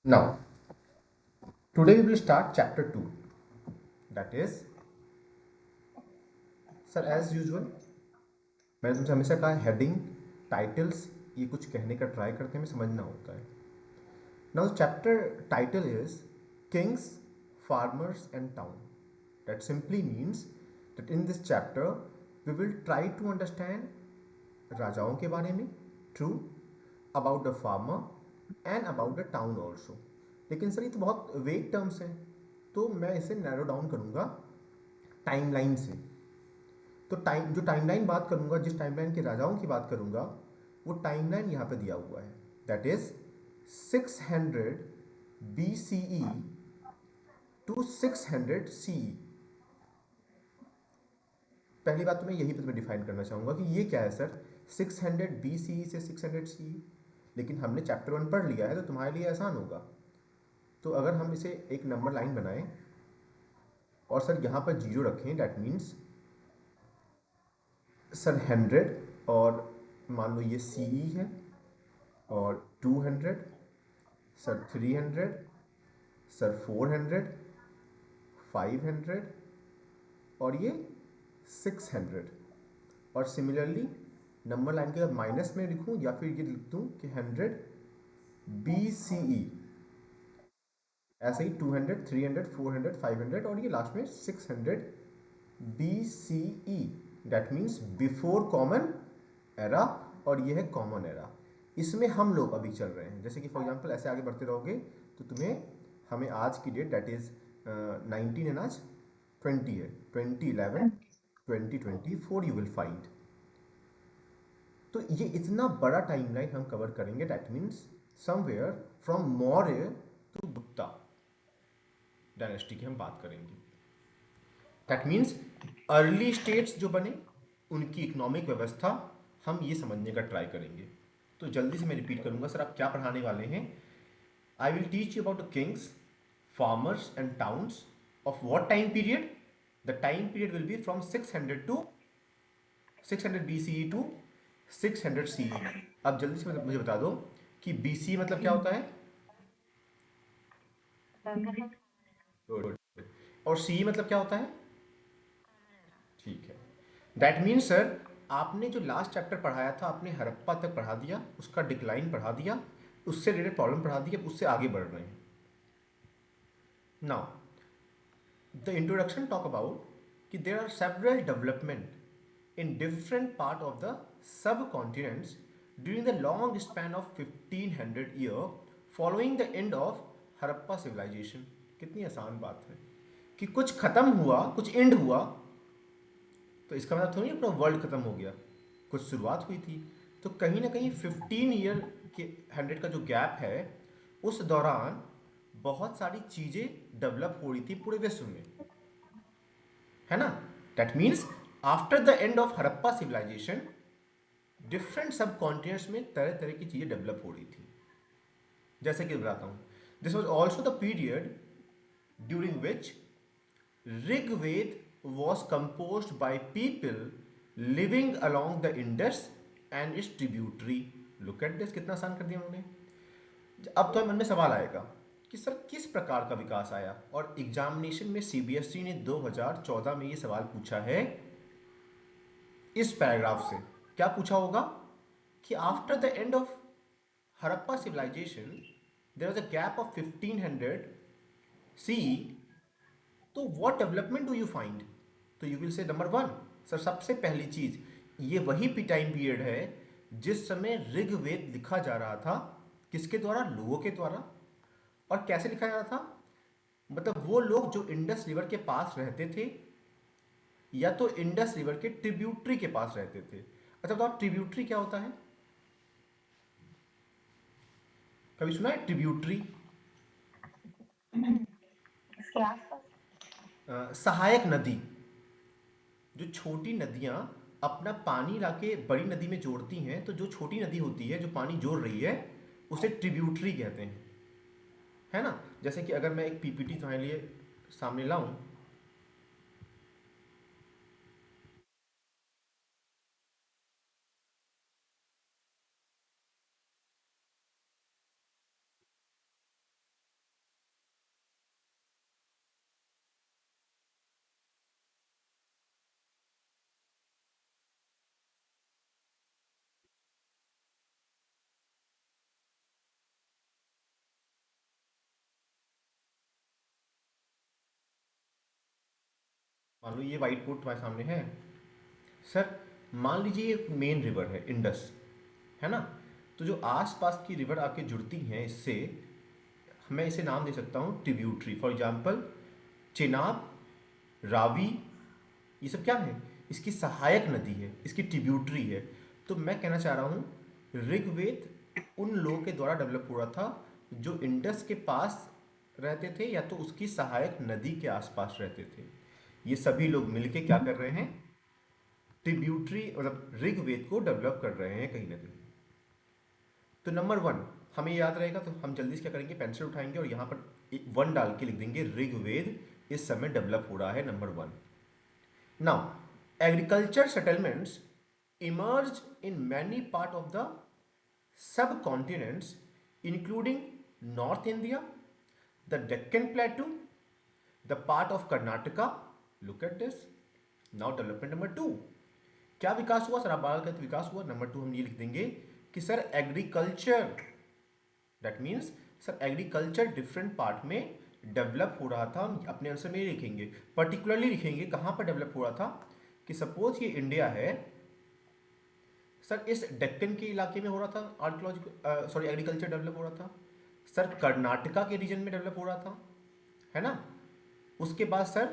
Now, today we will start chapter 2. That is, sir, as usual, मैंने तुमसे हमेशा कहा हेडिंग टाइटल्स ये कुछ कहने का ट्राई करते हैं, समझना होता है. Now, the chapter title is Kings, Farmers and Town. That simply means that in this chapter we will try to understand राजाओं के बारे में, true, about the farmer and about the town also. लेकिन सर ये तो बहुत वेग terms हैं, तो मैं इसे नैरो डाउन करूँगा टाइमलाइन से. तो टाइमलाइन बात करूँगा, जिस टाइमलाइन के राजाओं की बात करूँगा, वो टाइमलाइन यहाँ पे दिया हुआ है. That is 600 BCE to 600 CE. पहली बात तो मैं यही पे डिफाइन करना चाहूँगा कि ये क्या है सर, 600 BCE से 600 CE. लेकिन हमने चैप्टर 1 पढ़ लिया है, तो तुम्हारे लिए आसान होगा. तो अगर हम इसे एक नंबर लाइन बनाएं और सर यहाँ पर जीरो रखें, डैट मीन्स सर 100, और मान लो ये CE है, और 200, सर 300, सर 400, 500 और ये 600. और सिमिलरली नंबर लाइन के अगर माइनस में लिखूं या फिर ये लिख दूं कि 100 BCE, ऐसे ही 200, 300, 400, 500 और ये लास्ट में 600 BCE. That means before common era, और ये है कॉमन एरा. इसमें हम लोग अभी चल रहे हैं. जैसे कि फॉर एग्जांपल ऐसे आगे बढ़ते रहोगे तो तुम्हें हमें आज की डेट दैट इज 19 है, आज 20 है, 2011 2024 यू विल फाइंड. तो ये इतना बड़ा टाइमलाइन हम कवर करेंगे. That means somewhere from Maurya to Gupta dynasty की हम बात करेंगे. दैट मीन्स अर्ली स्टेट्स जो बने उनकी इकोनॉमिक व्यवस्था हम ये समझने का ट्राई करेंगे. तो जल्दी से मैं रिपीट करूंगा सर, आप क्या पढ़ाने वाले हैं. I will teach you about the Kings, farmers and towns of what time period. The time period will be from 600 BCE to 600 CE. अब जल्दी से मुझे बता दो कि BC मतलब क्या होता है. Good. और CE मतलब क्या होता है. ठीक है. दैट मीन्स सर, आपने जो लास्ट चैप्टर पढ़ाया था, आपने हड़प्पा तक पढ़ा दिया, उसका डिक्लाइन पढ़ा दिया, उससे रिलेटेड प्रॉब्लम पढ़ा दिया, उससे आगे बढ़ रहे हैं. Now the introduction talk about कि there are several development in different part of the subcontinents during the long span of 1500 year following the end of Harappa civilization. कितनी आसान बात है कि कुछ खत्म हुआ, कुछ एंड हुआ, तो इसका मतलब थोड़ी अपना वर्ल्ड खत्म हो गया. कुछ शुरुआत हुई थी. तो कहीं ना कहीं 15 ईयर के 100 का जो गैप है, उस दौरान बहुत सारी चीज़ें डेवलप हो रही थी पूरे विश्व में, है ना. That means after the end of Harappa civilisation different subcontinents में तरह तरह की चीज़ें डेवलप हो रही थी. जैसे कि बताता हूँ, this was also the period during which Rigveda was composed by people living along the Indus and its tributary. Look at this, कितना आसान कर दिया उन्होंने. अब तो मन में सवाल आएगा कि सर किस प्रकार का विकास आया, और एग्जामिनेशन में सीबीएसई ने 2014 में ये सवाल पूछा है. इस पैराग्राफ से क्या पूछा होगा कि after the end of Harappa civilisation there was a gap of 1500 CE. तो what development do you find. तो you will say number 1, sir सबसे पहली चीज, ये वही टाइम पीरियड है जिस समय ऋग्वेद लिखा जा रहा था. किसके द्वारा. लोगों के द्वारा. और कैसे लिखा जा रहा था, मतलब वो लोग जो इंडस रिवर के पास रहते थे या तो इंडस रिवर के ट्रिब्यूटरी के पास रहते थे. अच्छा बताओ, ट्रिब्यूटरी क्या होता है. कभी सुना है ट्रिब्यूटरी. सहायक नदी. जो छोटी नदियाँ अपना पानी लाके बड़ी नदी में जोड़ती हैं, तो जो छोटी नदी होती है जो पानी जोड़ रही है, उसे ट्रिब्यूटरी कहते हैं, है ना. जैसे कि अगर मैं एक पीपीटी तुम्हारे लिए सामने लाऊं, मान लो ये व्हाइट बोर्ड तुम्हारे सामने है सर। मान लीजिए एक मेन रिवर है इंडस, है ना। तो जो आसपास की रिवर आके जुड़ती हैं इससे, मैं इसे नाम दे सकता हूँ tributary. For example Chenab, Ravi, ये सब क्या है, इसकी सहायक नदी है, इसकी ट्रिब्यूटरी है। तो मैं कहना चाह रहा हूँ ऋग्वेद उन लोगों के द्वारा डेवलप हो रहा था जो इंडस के पास रहते थे या तो उसकी सहायक नदी के आसपास रहते थे। ये सभी लोग मिलके क्या कर रहे हैं, ट्रिब्यूटरी मतलब ऋग्वेद को डेवलप कर रहे हैं कहीं ना कहीं। तो नंबर वन हमें याद रहेगा, तो हम जल्दी से क्या करेंगे, पेंसिल उठाएंगे और यहाँ पर एक वन डाल के लिख देंगे ऋग्वेद इस समय डेवलप हो रहा है, number one. Now, agriculture settlements emerged in many parts of the subcontinents, including North India, the Deccan Plateau, the part of Karnataka. Look at this. Now, development number two. क्या विकास हुआ सर, आप बात करते विकास हुआ। Number two हम ये लिख देंगे कि sir agriculture, that means sir agriculture different part में डेवलप हो रहा था। हम अपने आंसर में ये लिखेंगे, पर्टिकुलरली लिखेंगे कहाँ पर डेवलप हो रहा था। कि सपोज ये इंडिया है सर, इस डेक्कन के इलाके में हो रहा था आर्कियोलॉजिकल सॉरी एग्रीकल्चर डेवलप हो रहा था। सर कर्नाटका के रीजन में डेवलप हो रहा था, है ना। उसके बाद सर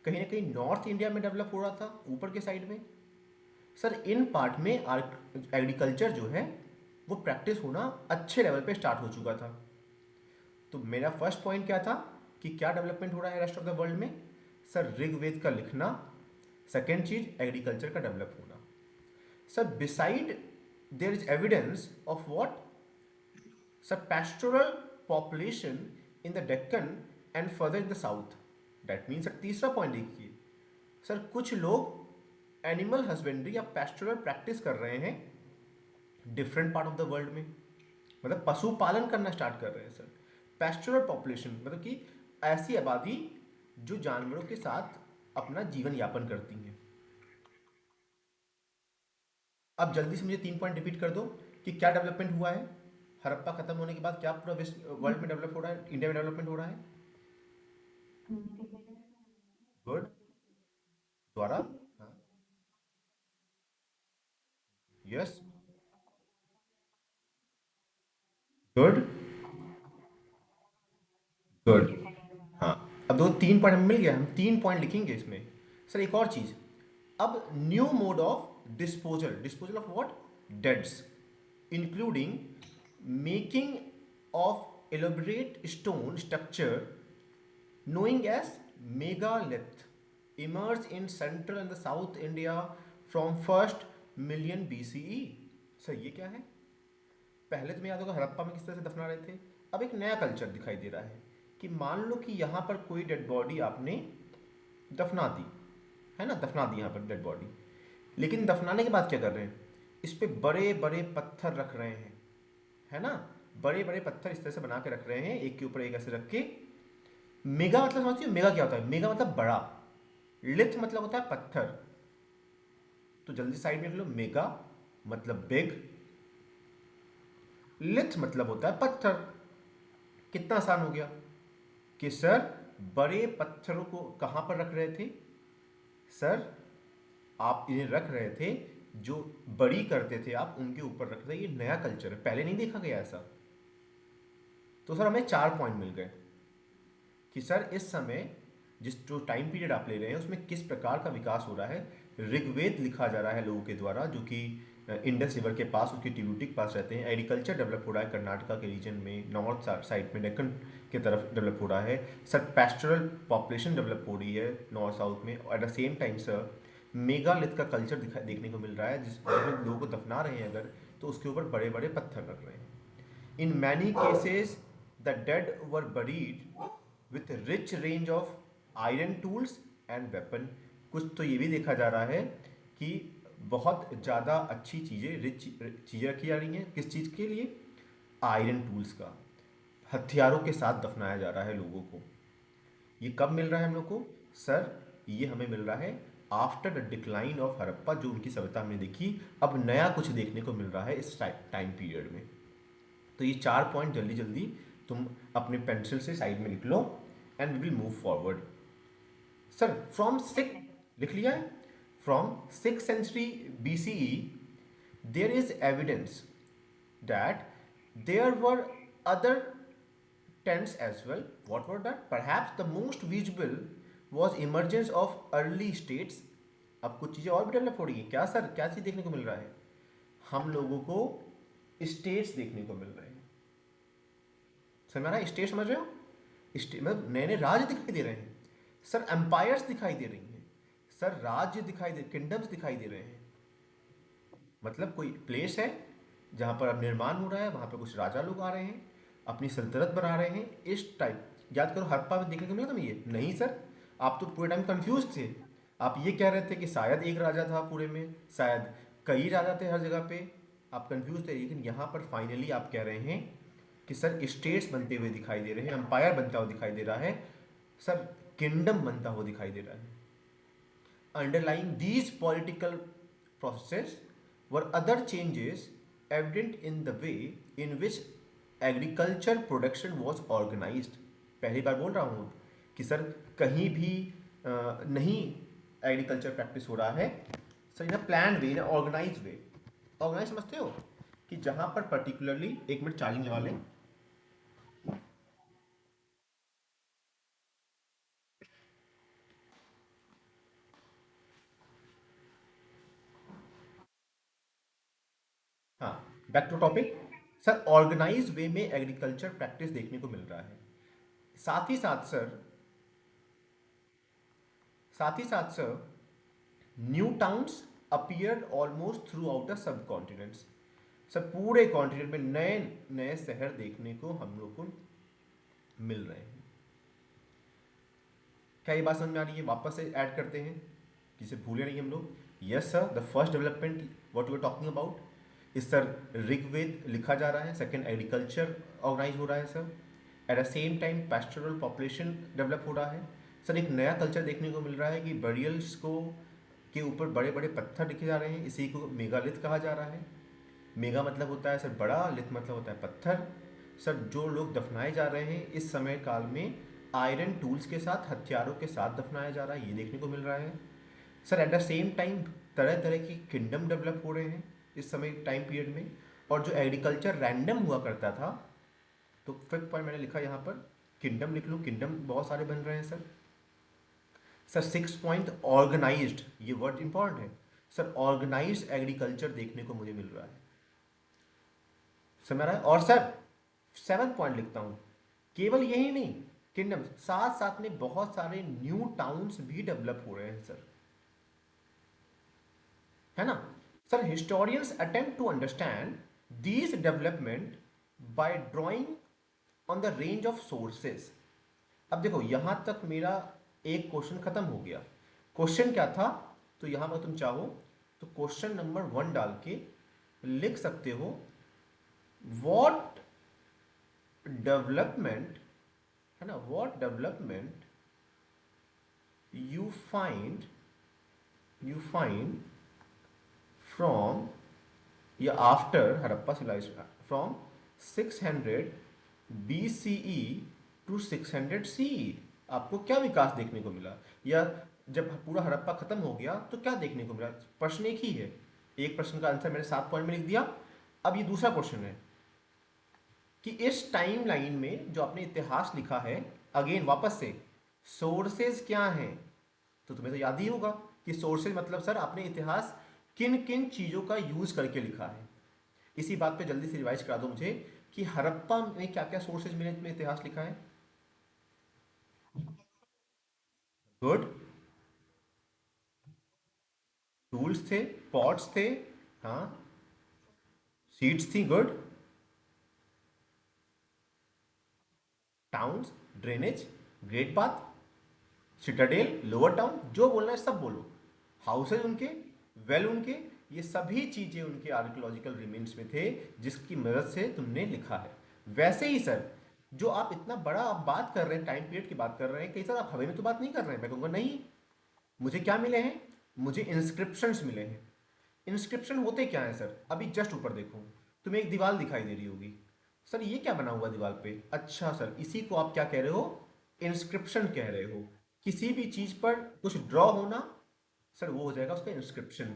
कहीं ना कहीं नॉर्थ इंडिया में डेवलप हो रहा था ऊपर के साइड में। सर इन पार्ट में एग्रीकल्चर जो है वो प्रैक्टिस होना अच्छे लेवल पे स्टार्ट हो चुका था। तो मेरा फर्स्ट पॉइंट क्या था कि क्या डेवलपमेंट हो रहा है रेस्ट ऑफ द वर्ल्ड में, सर ऋग्वेद का लिखना। सेकेंड चीज एग्रीकल्चर का डेवलप होना। Sir beside there is evidence of what, sir pastoral population in the Deccan and further in the south. That means sir तीसरा पॉइंट देखिए, सर कुछ लोग एनिमल हस्बेंड्री या पेस्टोरल प्रैक्टिस कर रहे हैं different part of the world में, मतलब पशुपालन करना स्टार्ट कर रहे हैं सर। पेस्टोरल पॉपुलेशन मतलब कि ऐसी आबादी जो जानवरों के साथ अपना जीवन यापन करती हैं। अब जल्दी से मुझे तीन पॉइंट रिपीट कर दो कि क्या डेवलपमेंट हुआ है हड़प्पा खत्म होने के बाद, क्या पूरा वेस्ट वर्ल्ड में डेवलप हो रहा है, इंडिया में डेवलपमेंट हो रहा है। गुड। द्वारा। यस। गुड। गुड। हाँ। अब दो तीन पॉइंट हमें मिल गया, हम तीन पॉइंट लिखेंगे इसमें। सर एक और चीज, अब new mode of disposal, disposal of what, deads, including making of elaborate stone structure knowing as megalith emerged in central and the south India from first million BCE। Sir ये क्या है, पहले तुम्हें याद होगा हड़प्पा में किस तरह से दफना रहे थे। अब एक नया कल्चर दिखाई दे रहा है कि मान लो कि यहाँ पर कोई डेड बॉडी आपने दफना दी, है ना, दफना दी यहाँ पर डेड बॉडी, लेकिन दफनाने के बाद क्या कर रहे हैं, इस पे बड़े बड़े पत्थर रख रहे हैं, है ना। बड़े बड़े पत्थर इस तरह से बना के रख रहे हैं एक के ऊपर एक ऐसे रख के। मेगा मतलब समझती हो, मेगा क्या होता है, मेगा मतलब बड़ा, लिथ मतलब होता है पत्थर। तो जल्दी साइड में लिख लो, मेगा मतलब बिग, लिथ मतलब होता है पत्थर। कितना आसान हो गया कि सर बड़े पत्थरों को कहां पर रख रहे थे, सर आप इन्हें रख रहे थे जो बड़ी करते थे आप उनके ऊपर रख रहे, ये नया कल्चर है, पहले नहीं देखा गया ऐसा। तो सर हमें चार पॉइंट मिल गए कि सर इस समय जिस जो टाइम पीरियड आप ले रहे हैं उसमें किस प्रकार का विकास हो रहा है। ऋग्वेद लिखा जा रहा है लोगों के द्वारा जो कि इंडस रिवर के पास उसकी ट्रिब्यूटरी के पास रहते हैं। एग्रीकल्चर डेवलप हो रहा है कर्नाटका के रीजन में, नॉर्थ साइड में डेक्कन की तरफ डेवलप हो रहा है। सर पेस्टोरल पॉपुलेशन डेवलप हो रही है नॉर्थ साउथ में। At the same time sir megalith का कल्चर देखने को मिल रहा है जिसमें लोगों को दफना रहे हैं अगर, तो उसके ऊपर बड़े बड़े पत्थर रख रहे हैं। In many cases, the dead were buried with rich range of iron tools and weapon। कुछ तो ये भी देखा जा रहा है कि बहुत ज़्यादा अच्छी चीज़ें, रिच चीज़ें रखी जा रही हैं, किस चीज़ के लिए, आयरन टूल्स का, हथियारों के साथ दफनाया जा रहा है लोगों को। ये कब मिल रहा है हम लोग को, सर ये हमें मिल रहा है after the decline of Harappa, जो उनकी सभ्यता हमने देखी, अब नया कुछ देखने को मिल रहा है इस टाइम पीरियड में। तो ये चार पॉइंट जल्दी जल्दी तुम अपने पेंसिल से साइड में लिख लो and we will move forward. Sir from six लिख लिया है। From 6th century BCE there is evidence that there were other tents as well. What were that? Perhaps the most visible was emergence of early states. अब कुछ चीज़ें और भी develop हो रही है क्या सर? क्या चीज़ देखने को मिल रहा है? हम लोगों को स्टेट्स देखने को मिल रहे हैं। समझ में आ रहा है? स्टेट समझ रहे हो? मतलब नए नए राज्य दिखाई दे रहे हैं सर, एम्पायर्स दिखाई दे रही हैं सर, राज्य दिखाई दे, किंगडम्स दिखाई दे रहे हैं। मतलब कोई प्लेस है जहाँ पर अब निर्माण हो रहा है, वहाँ पर कुछ राजा लोग आ रहे हैं, अपनी सल्तनत बना रहे हैं, इस टाइप। याद करो हड़प्पा में देखने को मिला था ये? नहीं सर, आप तो पूरे टाइम कंफ्यूज थे। आप ये कह रहे थे कि शायद एक राजा था पूरे में, शायद कई राजा थे हर जगह पे, आप कंफ्यूज थे। लेकिन यहाँ पर फाइनली आप कह रहे हैं कि सर स्टेट्स बनते हुए दिखाई दे रहे हैं, एम्पायर बनता हुआ दिखाई दे रहा है सर, किंगडम बनता हुआ दिखाई दे रहा है। Underlying these political processes were other changes evident in the way in which agriculture production was organized. पहली बार बोल रहा हूँ कि सर कहीं भी नहीं एग्रीकल्चर प्रैक्टिस हो रहा है सर इन प्लान वे, इन ऑर्गेनाइज वे। ऑर्गेनाइज समझते हो कि जहाँ पर पर्टिकुलरली, एक मिनट चार्जिंग लगा लें। हाँ, back to topic. Sir organise way में एग्रीकल्चर प्रैक्टिस देखने को मिल रहा है। साथ ही साथ सर, साथ ही साथ new towns appeared almost through out the sub continents. Sir पूरे कॉन्टिनेंट में नए नए शहर देखने को हम लोग को मिल रहे हैं। क्या ये बात समझ में आ रही है? वापस से ऐड करते हैं जिसे भूले नहीं हम लोग। Yes sir, the first development what you are talking about is sir Rigveda लिखा जा रहा है। सेकंड एग्रीकल्चर ऑर्गेनाइज हो रहा है sir. At the same time pastoral population develop हो रहा है सर। एक नया कल्चर देखने को मिल रहा है कि बरियल्स को के ऊपर बड़े बड़े पत्थर लिखे जा रहे हैं, इसी को मेगालिथ कहा जा रहा है। मेगा मतलब होता है सर बड़ा, लिथ मतलब होता है पत्थर। सर जो लोग दफनाए जा रहे हैं इस समय काल में आयरन टूल्स के साथ, हथियारों के साथ दफनाया जा रहा है, ये देखने को मिल रहा है sir. At the same time तरह तरह की किंगडम डेवलप हो रहे हैं इस समय टाइम पीरियड में। और जो एग्रीकल्चर रैंडम हुआ करता था, तो फिफ्थ पॉइंट मैंने लिखा यहाँ पर, किंगडम लिख लो, किंगडम बहुत सारे बन रहे हैं sir. Sir six point organised, ये वर्ड इंपॉर्टेंट है सर। ऑर्गेनाइज्ड एग्रीकल्चर देखने को मुझे मिल रहा है, समझ रहा है? और सर सेवन पॉइंट लिखता हूं, केवल यही नहीं, किंगडम साथ साथ में बहुत सारे न्यू टाउन्स भी डेवलप हो रहे हैं सर, है ना? Sir historians attempt to understand these development by drawing on the range of sources. अब देखो यहां तक मेरा एक क्वेश्चन खत्म हो गया। क्वेश्चन क्या था? तो यहां पर तुम चाहो तो क्वेश्चन नंबर 1 डाल के लिख सकते हो, व्हाट डेवलपमेंट, है ना, what development you find from या after Harappa civilisation, from 600 BCE to 600 CE। आपको क्या विकास देखने को मिला, या जब पूरा हड़प्पा खत्म हो गया तो क्या देखने को मिला? प्रश्न एक ही है, एक प्रश्न का आंसर मैंने 7 पॉइंट में लिख दिया। अब ये दूसरा क्वेश्चन है कि इस टाइम लाइन में जो आपने इतिहास लिखा है, अगेन वापस से सोर्सेज क्या हैं? तो तुम्हें तो याद ही होगा कि सोर्सेज मतलब सर आपने इतिहास किन किन चीज़ों का यूज करके लिखा है। इसी बात पे जल्दी से रिवाइज करा दो मुझे कि हड़प्पा में क्या क्या सोर्सेज मिले में इतिहास लिखा है। गुड। टूल्स थे, पॉट्स थे, हाँ, सीड्स थी, good. Towns, drainage, great bath, Citadel, lower town, जो बोलना है सब बोलो। हाउसेज उनके, वेल उनके, ये सभी चीजें उनके आर्कियोलॉजिकल रिमेन्स में थे जिसकी मदद से तुमने लिखा है। वैसे ही सर जो आप इतना बड़ा आप बात कर रहे हैं, टाइम पीरियड की बात कर रहे हैं, कई सर आप हवा में तो बात नहीं कर रहे हैं। मैं कहूँगा नहीं, मुझे क्या मिले हैं? मुझे इंस्क्रिप्शंस मिले हैं। इंस्क्रिप्शन होते क्या है सर? अभी जस्ट ऊपर देखो, तुम्हें एक दीवार दिखाई दे रही होगी। सर ये क्या बना हुआ दीवार पे? अच्छा सर, इसी को आप क्या कह रहे हो? इंस्क्रिप्शन कह रहे हो। किसी भी चीज पर कुछ ड्रॉ होना, सर वो हो जाएगा उसका इंस्क्रिप्शन।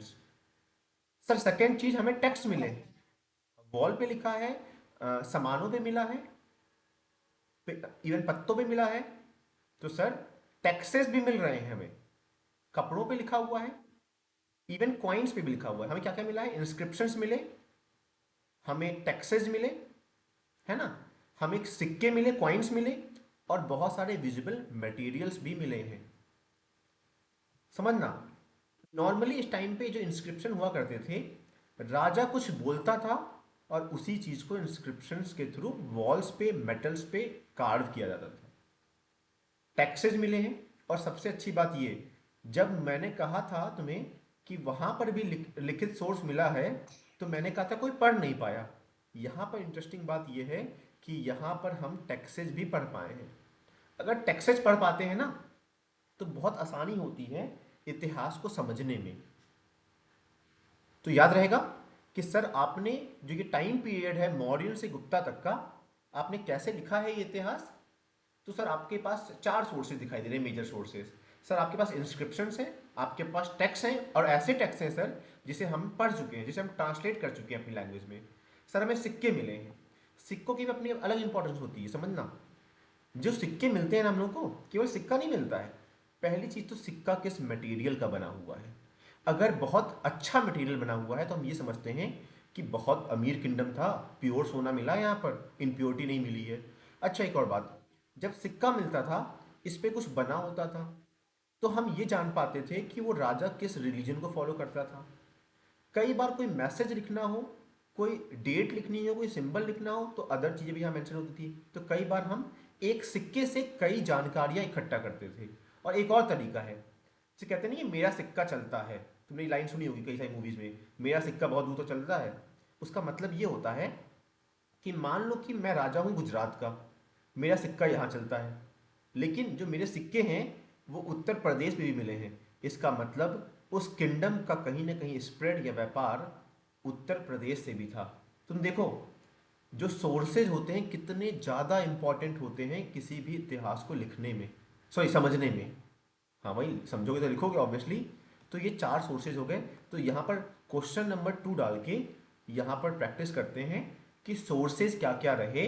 सर सेकेंड चीज, हमें टेक्स्ट मिले, वॉल पे लिखा है, सामानों पे मिला है, इवन पत्तों पे मिला है, तो सर टैक्सेस भी मिल रहे हैं हमें, कपड़ों पे लिखा हुआ है, इवन कॉइन्स पे भी लिखा हुआ है। हमें क्या क्या मिला है, इंस्क्रिप्शंस मिले, हमें टैक्सेस मिले, है ना, हमें सिक्के मिले, कॉइन्स मिले, और बहुत सारे विजिबल मटेरियल्स भी मिले हैं। समझना, नॉर्मली इस टाइम पे जो इंस्क्रिप्शन हुआ करते थे, राजा कुछ बोलता था और उसी चीज को इंस्क्रिप्शंस के थ्रू वॉल्स पे, मेटल्स पे कार्व किया जाता था। टैक्सेस मिले हैं, और सबसे अच्छी बात ये, जब मैंने कहा था तुम्हें कि वहां पर भी लिखित सोर्स मिला है, तो मैंने कहा था कोई पढ़ नहीं पाया। यहां पर इंटरेस्टिंग बात यह है कि यहां पर हम टैक्सेस भी पढ़ पाए हैं। अगर टैक्सेस पढ़ पाते हैं ना, तो बहुत आसानी होती है इतिहास को समझने में। तो याद रहेगा कि सर आपने जो ये टाइम पीरियड है मौर्यन से गुप्ता तक का, आपने कैसे लिखा है ये इतिहास। तो सर आपके पास चार सोर्सेज दिखाई दे रहे हैं, मेजर सोर्सेज। सर आपके पास इंस्क्रिप्शंस हैं, आपके पास टेक्स्ट हैं, और ऐसे टेक्स्ट हैं सर जिसे हम पढ़ चुके हैं, जिसे हम ट्रांसलेट कर चुके हैं अपनी लैंग्वेज में। सर हमें सिक्के मिले हैं, सिक्कों की भी अपनी अलग इंपॉर्टेंस होती है, समझना। जो सिक्के मिलते हैं ना हम लोग को, केवल सिक्का नहीं मिलता है। पहली चीज तो सिक्का किस मटेरियल का बना हुआ है। अगर बहुत अच्छा मटेरियल बना हुआ है तो हम ये समझते हैं कि बहुत अमीर किंगडम था, प्योर सोना मिला यहाँ पर, इम्प्योरिटी नहीं मिली है। अच्छा एक और बात, जब सिक्का मिलता था, इस पे कुछ बना होता था, तो हम ये जान पाते थे कि वो राजा किस रिलीजन को फॉलो करता था। कई बार कोई मैसेज लिखना हो, कोई डेट लिखनी हो, कोई सिंबल लिखना हो, तो अदर चीज़ें भी यहाँ मेंशन होती थी। तो कई बार हम एक सिक्के से कई जानकारियां इकट्ठा करते थे। और एक और तरीका है, जिसे कहते नहीं, मेरा सिक्का चलता है। तुमने ये लाइन सुनी होगी कई सारी मूवीज में, मेरा सिक्का बहुत दूर तो चलता है। उसका मतलब ये होता है कि मान लो कि मैं राजा हूँ गुजरात का, मेरा सिक्का यहाँ चलता है, लेकिन जो मेरे सिक्के हैं वो उत्तर प्रदेश में भी मिले हैं। इसका मतलब उस किंगडम का कहीं ना कहीं स्प्रेड या व्यापार उत्तर प्रदेश से भी था। तुम देखो, जो सोर्सेज होते हैं कितने ज़्यादा इंपॉर्टेंट होते हैं किसी भी इतिहास को लिखने में, सॉरी समझने में। हाँ भाई, समझोगे तो लिखोगे ऑब्वियसली। तो ये चार सोर्सेज हो गए। तो यहाँ पर क्वेश्चन नंबर 2 डाल के यहाँ पर प्रैक्टिस करते हैं कि सोर्सेज क्या क्या रहे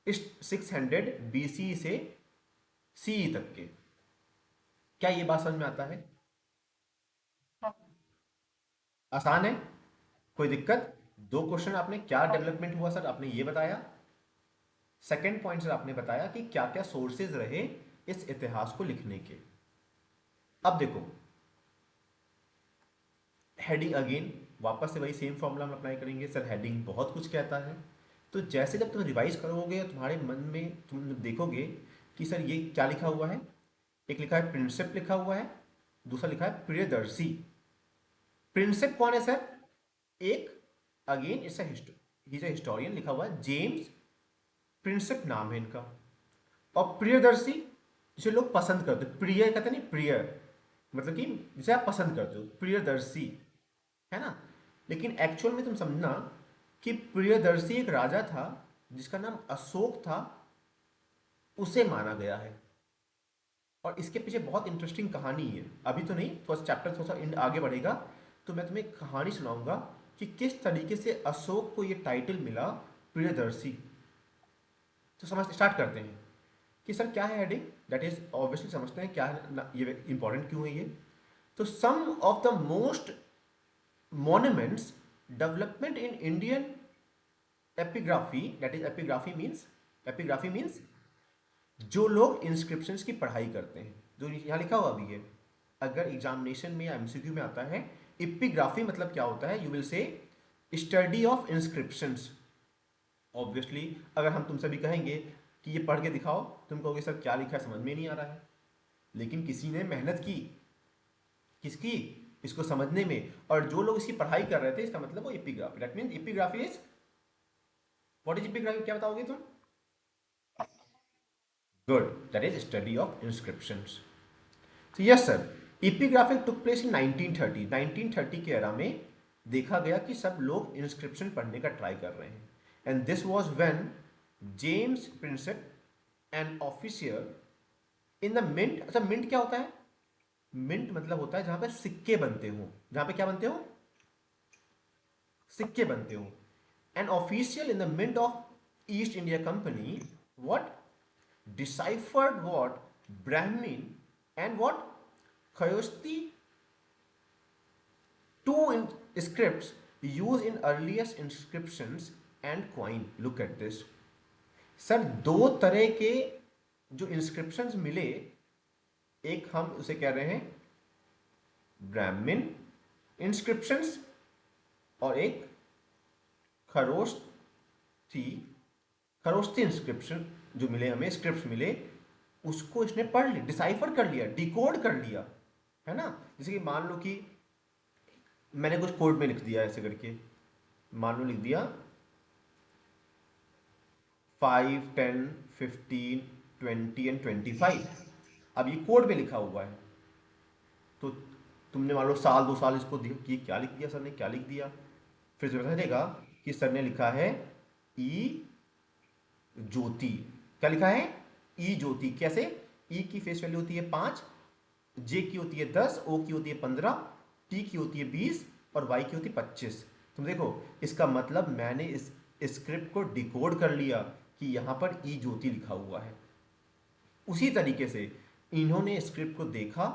इस 600 BC से CE तक के। क्या ये बात समझ में आता है? आसान है, कोई दिक्कत? दो क्वेश्चन, आपने क्या डेवलपमेंट हुआ सर आपने ये बताया। सेकंड पॉइंट सर आपने बताया कि क्या क्या सोर्सेज रहे इस इतिहास को लिखने के। अब देखो, हेडिंग अगेन वापस से वही सेम फॉर्मूला हम अप्लाई करेंगे। सर हेडिंग बहुत कुछ कहता है, तो जैसे जब तुम रिवाइज करोगे तुम्हारे मन में तुम देखोगे कि सर ये क्या लिखा हुआ है। एक लिखा है प्रिंसिप लिखा हुआ है, दूसरा लिखा है प्रियदर्शी। प्रिंसिप कौन है सर? एक, अगेन इट्स अ हिस्टोरियन लिखा हुआ है, जेम्स प्रिंसिप नाम है इनका। और प्रियदर्शी जिसे लोग पसंद करते, प्रिय कहते नहीं, प्रिय मतलब कि जिसे आप पसंद करते हो, प्रियदर्शी, है ना। लेकिन एक्चुअल में तुम समझना कि प्रियदर्शी एक राजा था जिसका नाम अशोक था, उसे माना गया है। और इसके पीछे बहुत इंटरेस्टिंग कहानी है, अभी तो नहीं, थोड़ा चैप्टर थोड़ा सा आगे बढ़ेगा तो मैं तुम्हें एक कहानी सुनाऊंगा कि किस तरीके से अशोक को ये टाइटल मिला प्रियदर्शी। तो समझ स्टार्ट करते हैं कि सर क्या है हेडिंग, दैट इज ऑब्वियसली समझते हैं क्या है ये इंपॉर्टेंट क्यों है ये। तो some of the most monuments development in Indian epigraphy, that is epigraphy means जो लोग इंस्क्रिप्शंस की पढ़ाई करते हैं, जो यहाँ लिखा हुआ भी है, अगर एग्जामिनेशन में या MCQ में आता है, एपिग्राफी मतलब क्या होता है, यू विल से स्टडी ऑफ इंस्क्रिप्शंस। ऑब्वियसली अगर हम तुमसे भी कहेंगे कि ये पढ़ के दिखाओ, तुम कहोगे सर क्या लिखा है समझ में नहीं आ रहा है, लेकिन किसी ने मेहनत की, किसकी, इसको समझने में, और जो लोग इसकी पढ़ाई कर रहे थे, इसका मतलब वो epigraphy, that means epigraphy is, what is epigraphy, क्या बताओगे तुम? Good, that is study of inscriptions. तो yes sir, epigraphy took place in 1930। 1930 के एरा में देखा गया कि सब लोग इंस्क्रिप्शन पढ़ने का ट्राई कर रहे हैं, and this was when James Prinsep an official in the mint. अच्छा मिंट क्या होता है? मिंट मतलब होता है जहां पे सिक्के बनते हो, जहां पे क्या बनते हो, सिक्के बनते हो। An official in the mint of East India Company what deciphered what Brahmin and what Khayostī, two scripts used in earliest inscriptions and coin. Look at this. Sir दो तरह के जो इंस्क्रिप्शंस मिले, एक हम उसे कह रहे हैं ब्राह्मण इंस्क्रिप्शंस और एक खरोष्ठी खरोष्ठी इंस्क्रिप्शन जो मिले हमें, स्क्रिप्ट मिले, उसको इसने पढ़ लिया, डिसाइफर कर लिया, डिकोड कर लिया, है ना। जैसे कि मान लो कि मैंने कुछ कोड में लिख दिया ऐसे करके, मान लो लिख दिया 5, 10, 15, 20 एंड 25। अब ये कोड में लिखा हुआ है, तो तुमने मान लो साल 2 साल इसको कि क्या लिख दिया सर ने, क्या लिख दिया, फिर तुम्हें पता चलेगा कि सर ने लिखा है ई ज्योति। क्या लिखा है, ई ज्योति। कैसे, ई की फेस वैल्यू होती है 5, जे की होती है 10, ओ की होती है 15, टी की होती है 20 और वाई की होती है 25। तुम देखो, इसका मतलब मैंने इस स्क्रिप्ट को डिकोड कर लिया कि यहां पर ई ज्योति लिखा हुआ है। उसी तरीके से इन्होंने स्क्रिप्ट को देखा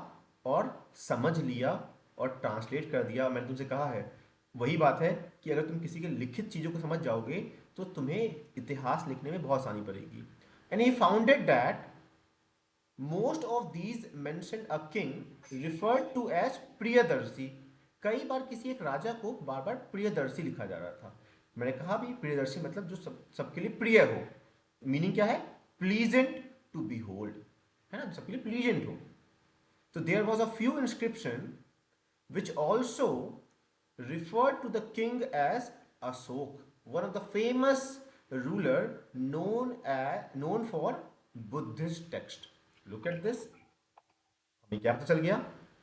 और समझ लिया और ट्रांसलेट कर दिया। मैंने तुमसे कहा है, वही बात है कि अगर तुम किसी के लिखित चीज़ों को समझ जाओगे तो तुम्हें इतिहास लिखने में बहुत आसानी पड़ेगी। And he founded that most of these mentioned a king referred to as Priyadarshi. कई बार किसी एक राजा को बार बार प्रियदर्शी लिखा जा रहा था। मैंने कहा भी प्रियदर्शी मतलब जो सबके लिए प्रिय हो। मीनिंग क्या है, प्लीजेंट टू बी होल्ड, है ना, सबके लिए प्लीजेंट हो। तो there was a few inscription which also referred to the king as Asok, one of the famous ruler known for Buddhist text. Look at this. हमें क्या पता चल गया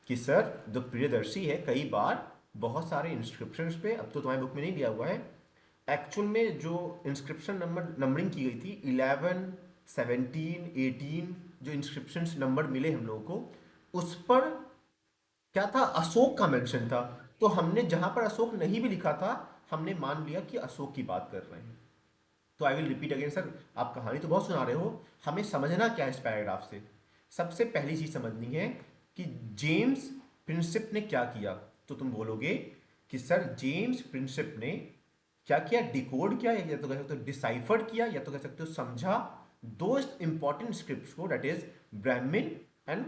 कि सर जो प्रियदर्शी है, कई बार बहुत सारे इंस्क्रिप्शंस पे, अब तो तुम्हारी बुक में नहीं दिया हुआ है, एक्चुअल में जो इंस्क्रिप्शन नंबरिंग की गई थी 11, 17, 18, जो इंस्क्रिप्शंस नंबर मिले हम लोगों को, उस पर क्या था, अशोक का मेंशन था। तो हमने जहां पर अशोक नहीं भी लिखा था, हमने मान लिया कि अशोक की बात कर रहे हैं। तो I will repeat again sir, आप कहानी तो बहुत सुना रहे हो, हमें समझना क्या है इस पैराग्राफ से। सबसे पहली चीज समझनी है कि जेम्स प्रिंसिप ने क्या किया। तो तुम बोलोगे कि सर जेम्स प्रिंसिप ने क्या किया, डिकोड किया, या तो कह सकते हो डिसाइफर किया, या तो कह सकते हो समझा दो इंपॉर्टेंट स्क्रिप्ट को, that is Brahman and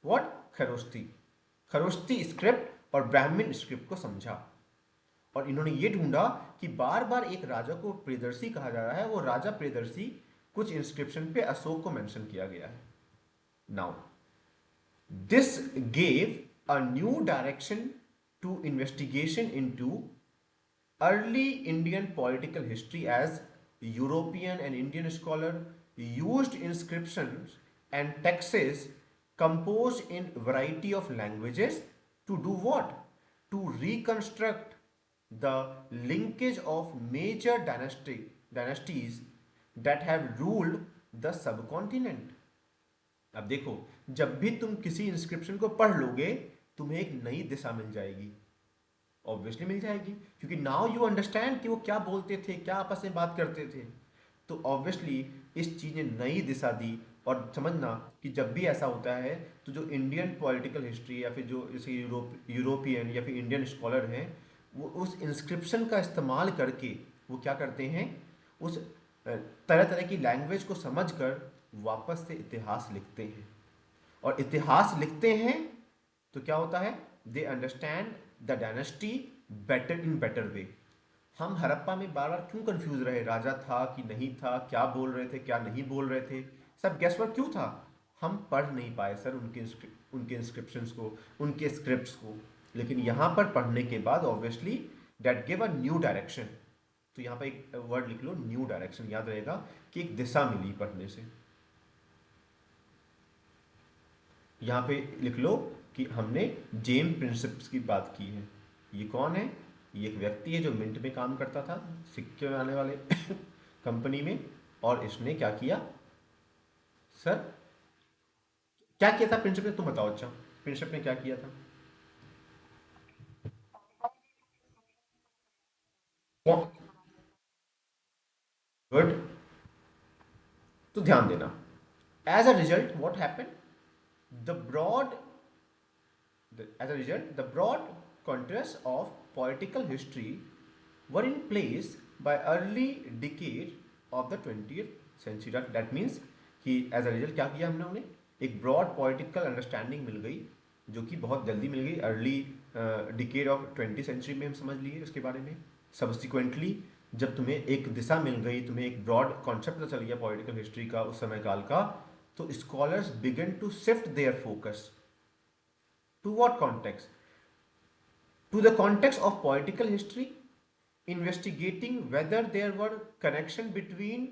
what Kharosthi. Kharosthi script और ब्राह्मण स्क्रिप्ट को समझा, और इन्होंने ये ढूंढा कि बार बार एक राजा को प्रियदर्शी कहा जा रहा है, वो राजा प्रियदर्शी कुछ इंस्क्रिप्शन पे अशोक को मेंशन किया गया है। Now this gave a new direction to investigation into early Indian political history as European and Indian scholar used inscriptions and texts composed in variety of languages to do what? To reconstruct the linkage of major dynasties that have ruled the subcontinent. अब देखो, जब भी तुम किसी inscription को पढ़ लोगे, तुम्हें एक नई दिशा मिल जाएगी, ऑब्वियसली मिल जाएगी, क्योंकि नाउ यू अंडरस्टैंड कि वो क्या बोलते थे, क्या आपस में बात करते थे। तो ऑब्वियसली इस चीज़ ने नई दिशा दी। और समझना कि जब भी ऐसा होता है तो जो इंडियन पॉलिटिकल हिस्ट्री या फिर जो जैसे यूरोपियन या फिर इंडियन स्कॉलर हैं, वो उस इंस्क्रिप्शन का इस्तेमाल करके वो क्या करते हैं, उस तरह तरह की लैंग्वेज को समझकर वापस से इतिहास लिखते हैं। और इतिहास लिखते हैं तो क्या होता है, they understand the dynasty better in better way. हम हड़प्पा में बार बार क्यों कंफ्यूज रहे, राजा था कि नहीं था, क्या बोल रहे थे क्या नहीं बोल रहे थे, सब गैसवर्क क्यों था, हम पढ़ नहीं पाए सर उनके इंस्क्रिप्शंस को, उनके स्क्रिप्ट्स को। लेकिन यहाँ पर पढ़ने के बाद obviously that give a new direction. तो यहाँ पर एक वर्ड लिख लो, न्यू डायरेक्शन, याद रहेगा कि एक दिशा मिली पढ़ने से। यहाँ पे लिख लो कि हमने जेम्स प्रिंसिप्स की बात की है। ये कौन है, ये एक व्यक्ति है जो मिंट में काम करता था, सिक्के बनाने वाले कंपनी में। और इसने क्या किया सर, क्या किया था प्रिंसिपल, तुम बताओ। अच्छा, प्रिंसेप ने क्या किया था? गुड। तो ध्यान देना, as a result what happened, the broad as a result, the broad contours of political history were in place by early decade of the 20th century. That means कि एज अ रिजल्ट क्या किया हमने, उन्हें एक broad political understanding मिल गई, जो कि बहुत जल्दी मिल गई, अर्ली डिकेड ऑफ 20 सेंचुरी में हम समझ लिए उसके बारे में। सब्सिक्वेंटली जब तुम्हें एक दिशा मिल गई, तुम्हें एक ब्रॉड कॉन्सेप्ट पता चल गया पॉलिटिकल हिस्ट्री का उस समय काल का, तो scholars began to shift their focus to what context? To the context of political history, investigating whether there were connection between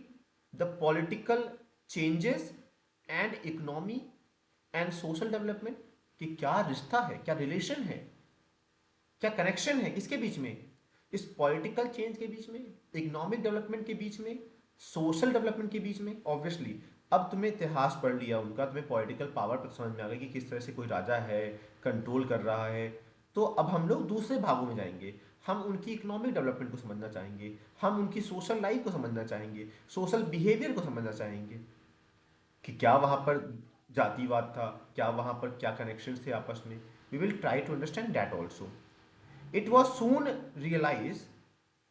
the political changes and economy and social development, कि क्या रिश्ता है, क्या रिलेशन है, क्या कनेक्शन है इसके बीच में, इस पॉलिटिकल चेंज के बीच में, इकोनॉमिक डेवलपमेंट के बीच में, सोशल डेवलपमेंट के बीच में। ऑब्वियसली अब तुमने इतिहास पढ़ लिया उनका, तुम्हें पॉलिटिकल पावर पर समझ में आ गया कि किस तरह से कोई राजा है, कंट्रोल कर रहा है। तो अब हम लोग दूसरे भागों में जाएंगे, हम उनकी इकोनॉमिक डेवलपमेंट को समझना चाहेंगे, हम उनकी सोशल लाइफ को समझना चाहेंगे, सोशल बिहेवियर को समझना चाहेंगे कि क्या वहाँ पर जातिवाद था, क्या वहाँ पर क्या कनेक्शंस थे आपस में। We will try to understand that also. It was soon realized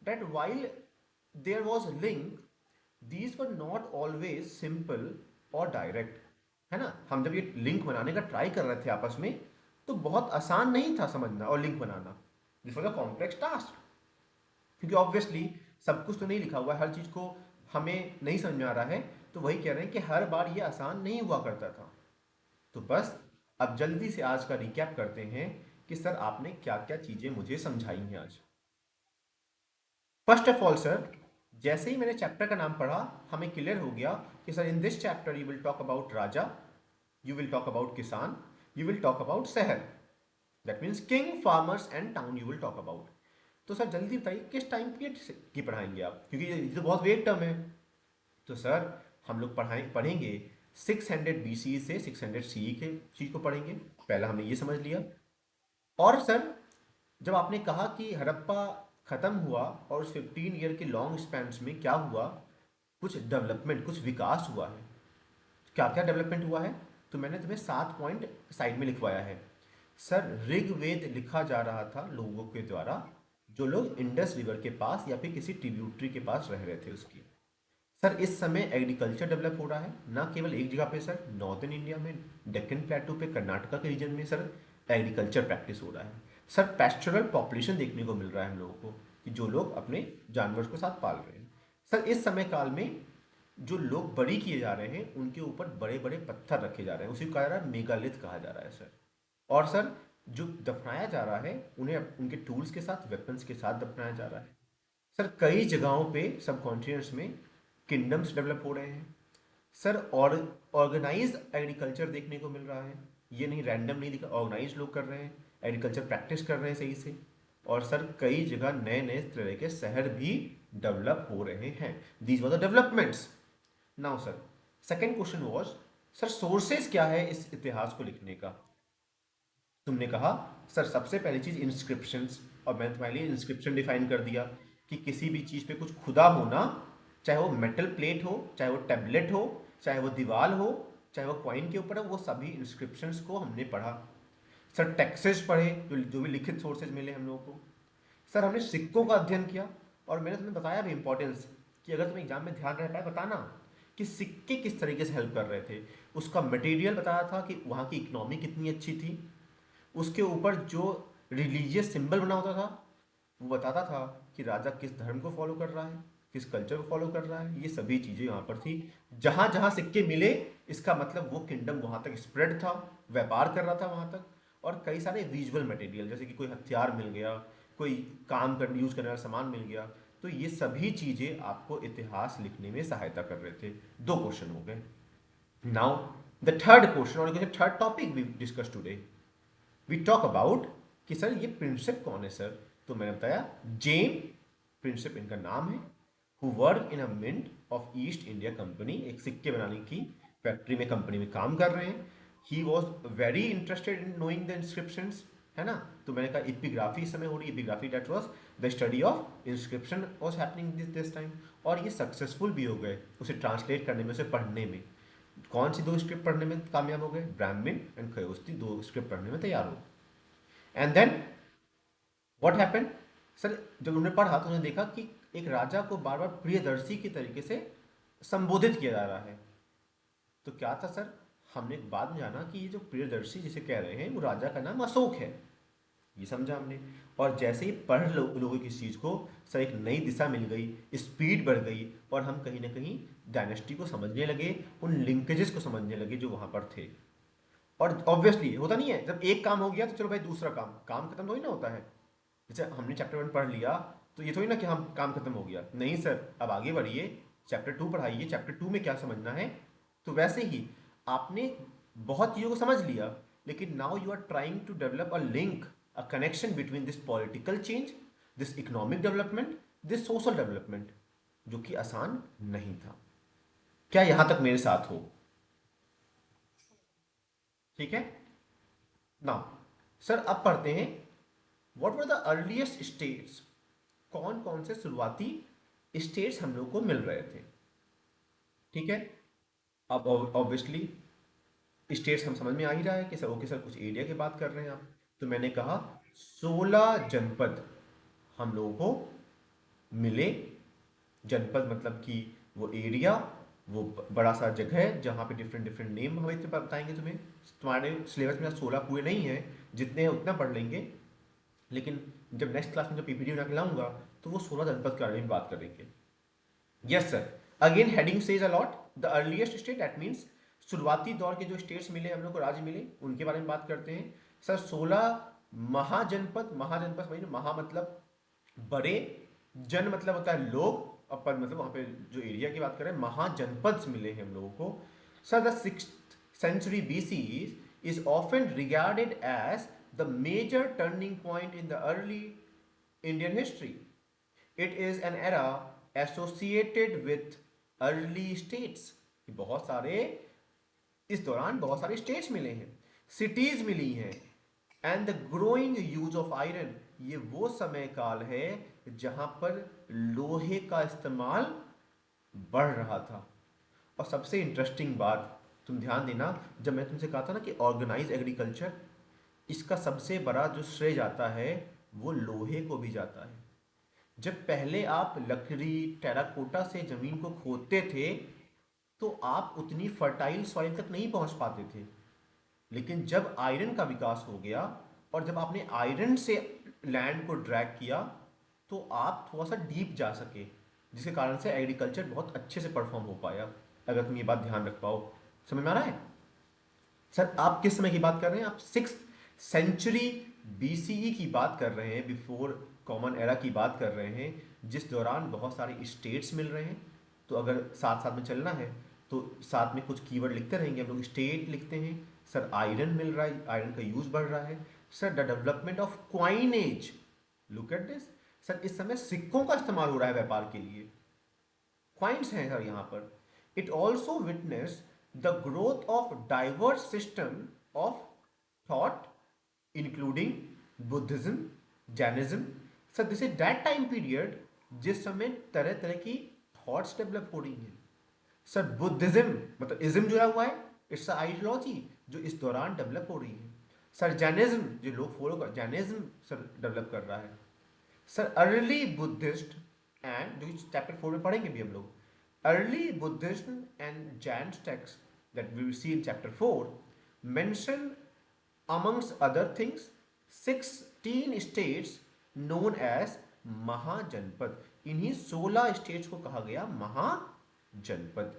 that while there was a link, these were not always simple or direct, है ना। हम जब ये लिंक बनाने का ट्राई कर रहे थे आपस में, तो बहुत आसान नहीं था समझना और link banana. This was a complex task, क्योंकि ऑब्वियसली सब कुछ तो नहीं लिखा हुआ है, हर चीज़ को हमें नहीं समझ में आ रहा है। तो वही कह रहे हैं कि हर बार ये आसान नहीं हुआ करता था। तो बस अब जल्दी से आज का रिकैप करते हैं कि सर आपने क्या क्या चीज़ें मुझे समझाई हैं आज। फर्स्ट ऑफ ऑल सर, जैसे ही मैंने चैप्टर का नाम पढ़ा, हमें क्लियर हो गया कि sir in this chapter you will talk about Raja, you will talk about किसान, यू विल टॉक अबाउट शहर, that means king, farmers and town you will talk about. तो सर जल्दी बताइए किस टाइम पीरियड की पढ़ाएंगे आप, क्योंकि ये तो बहुत वेट टर्म है। तो सर हम लोग पढ़ेंगे 600 BC से 600 CE के चीज़ को पढ़ेंगे, पहला हमने ये समझ लिया। और सर जब आपने कहा कि हड़प्पा खत्म हुआ और उस 15 ईयर के लॉन्ग स्पैन्स में क्या हुआ, कुछ डेवलपमेंट, कुछ विकास हुआ है, क्या क्या डेवलपमेंट हुआ है, तो मैंने तुम्हें 7 पॉइंट साइड में लिखवाया है। सर ऋग्वेद लिखा जा रहा था लोगों के द्वारा, जो लोग इंडस रिवर के पास या फिर किसी ट्रिब्यूटरी के पास रह रहे थे उसकी। सर इस समय एग्रीकल्चर डेवलप हो रहा है, ना केवल एक जगह पे सर, नॉर्दर्न इंडिया में डेक्कन प्लेटू पे, कर्नाटका के रीजन में सर एग्रीकल्चर प्रैक्टिस हो रहा है। सर पैस्टोरल पॉपुलेशन देखने को मिल रहा है हम लोगों को, कि जो लोग अपने जानवर के साथ पाल रहे हैं। सर इस समय काल में जो लोग बरी किए जा रहे हैं, उनके ऊपर बड़े बड़े पत्थर रखे जा रहे हैं, उसी को कहा जा रहा है मेगालिथ कहा जा रहा है सर। और सर जो दफनाया जा रहा है, उन्हें उनके टूल्स के साथ, वेपन्स के साथ दफनाया जा रहा है। सर कई जगहों पे सब कॉन्टिनेंट्स में किंगडम्स डेवलप हो रहे हैं। सर और ऑर्गेनाइज एग्रीकल्चर देखने को मिल रहा है, ये नहीं रैंडम नहीं दिखा, ऑर्गेनाइज लोग कर रहे हैं, एग्रीकल्चर प्रैक्टिस कर रहे हैं सही से। और सर कई जगह नए नए तरह के शहर भी डेवलप हो रहे हैं। These were the developments. Now sir second question was, sir sources क्या है इस इतिहास को लिखने का। तुमने कहा सर सबसे पहली चीज इंस्क्रिप्शंस, और मैंने तुम्हारे लिए इंस्क्रिप्शन डिफाइन कर दिया कि किसी भी चीज पे कुछ खुदा होना, चाहे वो मेटल प्लेट हो, चाहे वो टैबलेट हो, चाहे वो दीवार हो, चाहे वो कॉइन के ऊपर हो, वो सभी इंस्क्रिप्शंस को हमने पढ़ा। सर टेक्सेस पढ़े, जो भी लिखित सोर्सेज मिले हम लोगों को। सर हमने सिक्कों का अध्ययन किया, और मैंने तुम्हें बताया भी इंपॉर्टेंस, कि अगर तुम्हें एग्जाम में ध्यान रह पाए बताना कि सिक्के किस तरीके से हेल्प कर रहे थे। उसका मटेरियल बताया था कि वहाँ की इकोनॉमी कितनी अच्छी थी, उसके ऊपर जो रिलीजियस सिंबल बना होता था वो बताता था कि राजा किस धर्म को फॉलो कर रहा है, किस कल्चर को फॉलो कर रहा है। ये सभी चीज़ें यहाँ पर थी। जहाँ जहाँ सिक्के मिले, इसका मतलब वो किंगडम वहाँ तक स्प्रेड था, व्यापार कर रहा था वहाँ तक। और कई सारे विजुअल मटेरियल, जैसे कि कोई हथियार मिल गया, कोई काम कर यूज़ करने वाला सामान मिल गया, तो ये सभी चीज़ें आपको इतिहास लिखने में सहायता कर रहे थे। 2 क्वेश्चन हो गए। नाउ द थर्ड क्वेश्चन, और third topic we discuss today, we talk about कि सर ये प्रिंसिप कौन है सर। तो मैंने बताया जेम प्रिंसिप इनका नाम है, who work in a mint of East India company, एक सिक्के बनाने की फैक्ट्री में, कंपनी में काम कर रहे हैं। He was very interested in knowing the inscriptions, है ना। तो मैंने कहा इपिग्राफी इस समय हो रही है, epigraphy that was the study of inscription was happening this time. और ये सक्सेसफुल भी हो गए उसे ट्रांसलेट करने में, उसे पढ़ने में। कौन सी दो स्क्रिप्ट पढ़ने में कामयाब हो गए? ब्राह्मण एंड खयोस्ती, दो स्क्रिप्ट पढ़ने में तैयार हो। And then what happened sir, जब उन्होंने पढ़ा तो उन्होंने देखा कि एक राजा को बार बार प्रियदर्शी के तरीके से संबोधित किया जा रहा है। तो क्या था सर, हमने बाद में जाना कि ये जो प्रियदर्शी जिसे कह रहे हैं वो राजा का नाम अशोक है, ये समझा हमने। और जैसे ही पढ़ लोगों की चीज़ को, सर एक नई दिशा मिल गई, स्पीड बढ़ गई, और हम कहीं ना कहीं डायनेस्टी को समझने लगे, उन लिंकेजेस को समझने लगे जो वहाँ पर थे। और ऑब्वियसली होता नहीं है, जब एक काम हो गया तो चलो भाई दूसरा काम, काम खत्म थोड़ी ना होता है। जैसे हमने चैप्टर 1 पढ़ लिया तो ये थोड़ी ना कि हम काम खत्म हो गया, नहीं सर, अब आगे बढ़िए, चैप्टर 2 पढ़ाइए, चैप्टर 2 में क्या समझना है। तो वैसे ही आपने बहुत चीज़ों को समझ लिया, लेकिन now you are trying to develop a link, a connection between this political change, this economic development, this social development, जो कि आसान नहीं था। क्या यहां तक मेरे साथ हो? ठीक है ना। सर अब पढ़ते हैं, what were the earliest states, कौन कौन से शुरुआती स्टेट्स हम लोग को मिल रहे थे। ठीक है, अब ऑब्वियसली स्टेट्स हम समझ में आ ही रहा है कि सर ओके सर कुछ एरिया की बात कर रहे हैं आप। तो मैंने कहा 16 जनपद हम लोगों को मिले। जनपद मतलब कि वो एरिया, वो बड़ा सा जगह है जहाँ पे डिफरेंट डिफरेंट नेम हमें तो बताएंगे तुम्हें। तुम्हारे सिलेबस में 16 पूरे नहीं है, जितने हैं उतना पढ़ लेंगे, लेकिन जब नेक्स्ट क्लास में जब पीपीटी बना के लाऊंगा तो वो 16 जनपद के बारे में बात करेंगे। Yes sir, again heading says a lot, the earliest state that means शुरुआती दौर के जो स्टेट्स मिले हम लोग को, राज्य मिले, उनके बारे में बात करते हैं। सर 16 महाजनपद, महाजनपद समझिए, महा मतलब बड़े, जन मतलब होता है लोग, अपन मतलब वहां पे जो एरिया की बात करें, महाजनपद मिले हैं हम लोगों को। Sir the 6th century BC is often regarded as the major turning point in the early Indian history. It is an era associated with early states। बहुत सारे, इस दौरान बहुत सारे स्टेट्स मिले हैं, सिटीज मिली हैं, and the growing use of iron, ये वो समय काल है जहां पर लोहे का इस्तेमाल बढ़ रहा था। और सबसे इंटरेस्टिंग बात, तुम ध्यान देना, जब मैं तुमसे कहा था ना कि ऑर्गेनाइज एग्रीकल्चर, इसका सबसे बड़ा जो श्रेय जाता है वो लोहे को भी जाता है। जब पहले आप लकड़ी टेराकोटा से जमीन को खोदते थे तो आप उतनी फर्टाइल सॉइल तक नहीं पहुंच पाते थे, लेकिन जब आयरन का विकास हो गया और जब आपने आयरन से लैंड को ड्रैग किया तो आप थोड़ा सा डीप जा सके, जिसके कारण से एग्रीकल्चर बहुत अच्छे से परफॉर्म हो पाया। अगर तुम ये बात ध्यान रख पाओ, समझ में आ रहा है? सर आप किस समय की बात कर रहे हैं? आप 6th century BCE की बात कर रहे हैं, बिफोर कॉमन एरा की बात कर रहे हैं, जिस दौरान बहुत सारे स्टेट्स मिल रहे हैं। तो अगर साथ साथ में चलना है तो साथ में कुछ कीवर्ड लिखते रहेंगे हम लोग। स्टेट लिखते हैं, सर आयरन मिल रहा है, आयरन का यूज बढ़ रहा है। Sir the development of coinage, look at this, sir इस समय सिक्कों का इस्तेमाल हो रहा है व्यापार के लिए, क्वाइंस हैं सर यहाँ पर। It also witness the growth of diverse system of thought including Buddhism, Jainism. Sir this is that time period जिस समय तरह तरह की थॉट्स डेवलप हो रही हैं। सर बुद्धिज्म मतलब इज्म जुड़ा हुआ है, इट्स आइडियोलॉजी जो इस दौरान डेवलप हो रही है। सर जैनिज्म जो लोग फॉलो कर, जैनिज्म सर डेवलप कर रहा है। सर अर्ली बुद्धिस्ट एंड, जो चैप्टर 4 में पढ़ेंगे भी हम लोग, early Buddhist and Jain text that we will see in chapter 4 mention amongst other things 16 states known as mahajanapada. इन्हीं 16 स्टेट्स को कहा गया महाजनपद।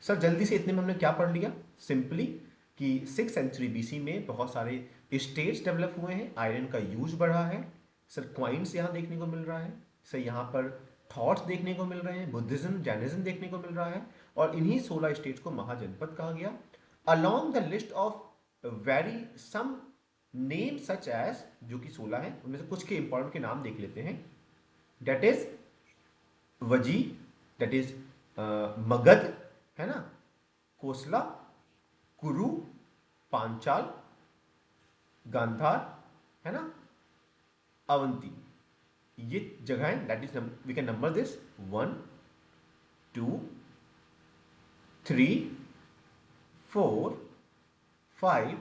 सर जल्दी से इतने में हमने क्या पढ़ लिया? सिंपली कि 6th century BC में बहुत सारे स्टेट्स डेवलप हुए हैं, आयरन का यूज बढ़ा है। सर क्वाइंस यहाँ देखने को मिल रहा है, सर यहाँ पर थॉट्स देखने को मिल रहे हैं, बुद्धिज्म जैनिज्म देखने को मिल रहा है, और इन्हीं 16 स्टेट्स को महाजनपद कहा गया। Along the list of very some name such as, जो कि 16 हैं, उनमें से कुछ के इंपॉर्टेंट के नाम देख लेते हैं। डेट इज वजी, डेट इज मगध, है ना, कोसला, कुरु, पांचाल, गांधार, है ना, अवंती, ये जगहें, that is we can number this 1 2 3 4 5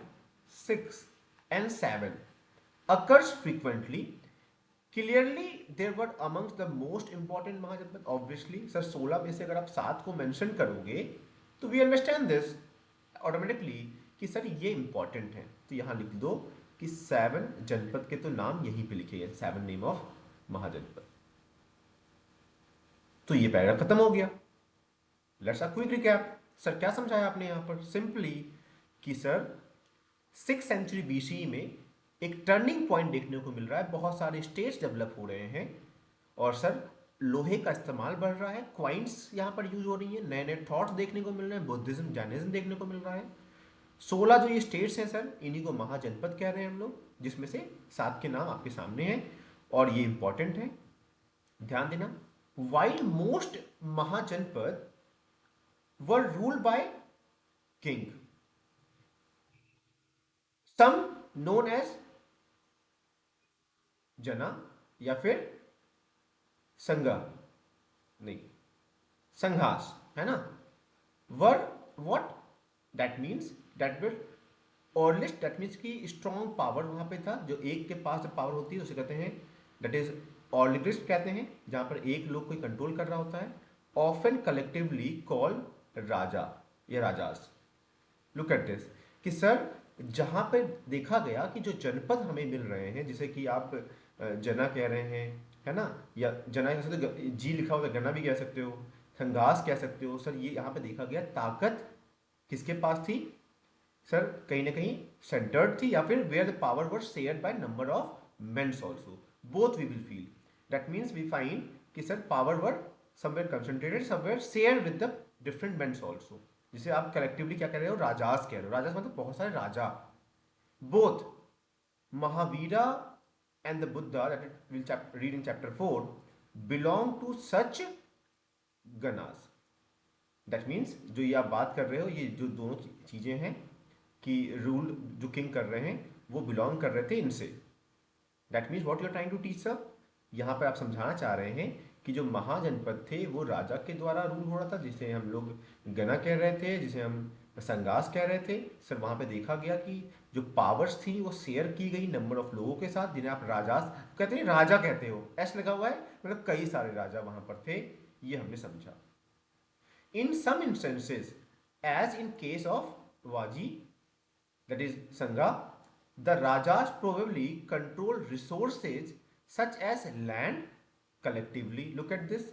6 and 7 occurs frequently. Clearly they were amongst the most important महाजनपद. Obviously sir 16 में से अगर आप 7 को मेंशन करोगे तो we understand this automatically कि सर ये इंपॉर्टेंट है, तो यहाँ लिख दो कि 7 जनपद के तो नाम यहीं पे लिखे गए, 7 नेम ऑफ महाजनपद. तो ये पैराग्राफ खत्म हो गया. Let's a quick recap. Sir क्या समझाया आपने यहाँ पर? सिंपली कि सर 6th सेंचुरी बीसी में एक टर्निंग पॉइंट देखने को मिल रहा है, बहुत सारे स्टेट्स डेवलप हो रहे हैं और सर लोहे का इस्तेमाल बढ़ रहा है, क्वाइंस यहाँ पर यूज हो रही है, नए नए थॉट्स देखने को मिल रहे हैं, बुद्धिज्म जैनिज्म देखने को मिल रहा है. 16 जो ये स्टेट्स हैं सर, इन्हीं को महाजनपद कह रहे हैं हम लोग, जिसमें से 7 के नाम आपके सामने हैं और ये इंपॉर्टेंट है, ध्यान देना. While most mahajanapada were ruled by king, some known as jana या फिर संगा, नहीं संघास, है ना. Were what that means, that will earliest, that means की स्ट्रॉन्ग पावर वहां पे था, जो एक के पास जब पावर होती है उसे कहते हैं, दैट इज ऑर्लिस्ट कहते हैं, जहां पर एक लोग कोई कंट्रोल कर रहा होता है. ऑफन कलेक्टिवली कॉल राजा या राजास. लुक एट दिस कि सर जहां पे देखा गया कि जो जनपद हमें मिल रहे हैं, जैसे कि आप जना कह रहे हैं, है ना, या जना कह सकते हो, जी लिखा होता है गना भी कह सकते हो, संघास कह सकते हो. सर ये यहाँ पे देखा गया ताकत किसके पास थी सर, कहीं ना कहीं सेंटर्ड थी, या फिर where the power were shared by number of mens also, both we will feel. That means we find कि sir power were somewhere concentrated, somewhere share with the different mens also. जिसे आप collectively क्या कह रहे हो, rajas कह रहे हो. राजास मतलब बहुत सारे राजा. Both Mahavira and the Buddha that we'll read in chapter 4 belong to such ganas. That means जो ये आप बात कर रहे हो, ये जो दोनों चीजें हैं कि रूल जो किंग कर रहे हैं वो बिलोंग कर रहे थे इनसे. That means what you are trying to teach sir, यहाँ पर आप समझाना चाह रहे हैं कि जो महाजनपद थे वो राजा के द्वारा रूल हो रहा था, जिसे हम लोग गना कह रहे थे, जिसे हम संगास कह रहे थे. सर वहां पे देखा गया कि जो पावर्स थी वो शेयर की गई नंबर ऑफ लोगों के साथ, जिन्हें आप राजास कहते हैं, राजा कहते हो, एस लगा हुआ है, मतलब कई सारे राजा वहां पर थे, ये हमने समझा. In some instances as in case of Vajji that is sangha, the rajas probably control resources such as land collectively. Look at this,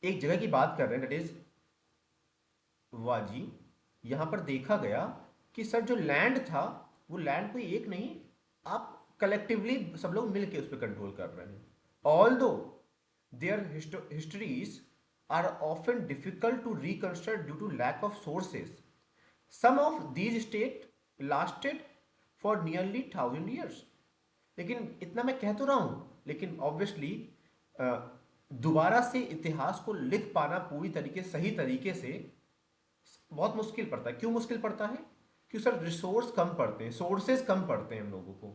एक जगह की बात कर रहे हैं, दैट इज वाजी. यहां पर देखा गया कि सर जो लैंड था वो लैंड कोई एक नहीं, आप कलेक्टिवली सब लोग मिलके उस पर कंट्रोल कर रहे हैं. Although their histories are often difficult to reconstruct due to lack of sources, some of these state lasted for nearly 1000 years. लेकिन इतना मैं कह तो रहा हूं, लेकिन ऑब्वियसली दोबारा से इतिहास को लिख पाना पूरी तरीके सही तरीके से बहुत मुश्किल पड़ता है. क्यों मुश्किल पड़ता है? क्योंकि सर रिसोर्स कम पड़ते हैं, सोर्सेज कम पड़ते हैं हम लोगों को.